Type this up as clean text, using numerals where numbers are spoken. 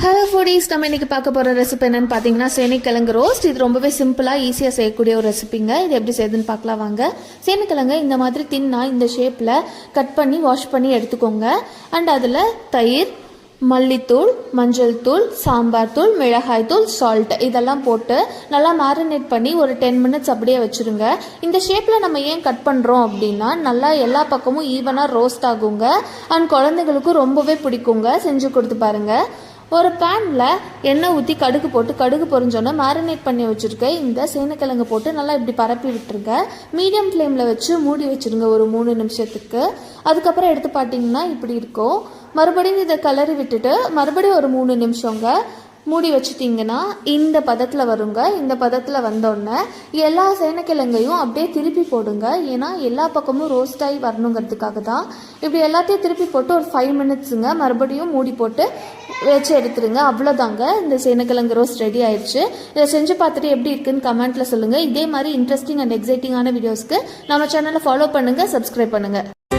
Hello foodies, நம்ம இன்றைக்கி பார்க்க போகிற ரெசிபி என்னென்னு பார்த்தீங்கன்னா சேனைக்கிழங்கு ரோஸ்ட். இது ரொம்பவே சிம்பிளாக ஈஸியாக செய்யக்கூடிய ஒரு ரெசிபிங்க. இது எப்படி செய்யுதுன்னு பார்க்கலாம் வாங்க. சேனைக்கிழங்கு இந்த மாதிரி தின்னாக இந்த ஷேப்பில் கட் பண்ணி வாஷ் பண்ணி எடுத்துக்கோங்க. அண்ட் அதில் தயிர், மல்லித்தூள், மஞ்சள் தூள், சாம்பார் தூள், மிளகாய் தூள், சால்ட் இதெல்லாம் போட்டு நல்லா மேரினேட் பண்ணி ஒரு 10 மினிட்ஸ் அப்படியே வச்சுருங்க. இந்த ஷேப்பில் நம்ம ஏன் கட் பண்ணுறோம் அப்படின்னா நல்லா எல்லா பக்கமும் ஈவனாக ரோஸ்ட் ஆகுங்க. அண்ட் குழந்தைங்களுக்கும் ரொம்பவே பிடிக்குங்க. செஞ்சு கொடுத்து பாருங்கள். ஒரு பேனில் எண்ணெய் ஊற்றி கடுகு போட்டு கடுகு பொரிஞ்சோன்னே மேரினேட் பண்ணி வச்சுருக்கேன் இந்த சேனைக்கிழங்கு போட்டு நல்லா இப்படி பரப்பி விட்டுருங்க. மீடியம் ஃப்ளேமில் வச்சு மூடி வச்சுருங்க ஒரு 3 நிமிஷத்துக்கு. அதுக்கப்புறம் எடுத்து பார்த்தீங்கன்னா இப்படி இருக்கும். மறுபடியும் இதை கிளறி விட்டுட்டு மறுபடியும் ஒரு 3 நிமிஷங்க மூடி வச்சுட்டிங்கன்னா இந்த பதத்தில் வருங்க. இந்த பதத்தில் வந்தோடனே எல்லா சேனைக்கிழங்கையும் அப்படியே திருப்பி போடுங்க. ஏன்னா எல்லா பக்கமும் ரோஸ்ட் ஆகி வரணுங்கிறதுக்காக தான். இப்படி எல்லாத்தையும் திருப்பி போட்டு ஒரு 5 மினிட்ஸுங்க மறுபடியும் மூடி போட்டு வச்சு எடுத்துருங்க. அவ்வளோதாங்க, இந்த சேனைக்கிழங்கு ரோஸ்ட் ரெடி ஆயிடுச்சு. இதை செஞ்சு பார்த்துட்டு எப்படி இருக்குன்னு கமெண்ட்டில் சொல்லுங்கள். இதே மாதிரி இன்ட்ரெஸ்டிங் அண்ட் எக்ஸைட்டிங்கான வீடியோஸ்க்கு நம்ம சேனலை ஃபாலோ பண்ணுங்கள், சப்ஸ்கிரைப் பண்ணுங்கள்.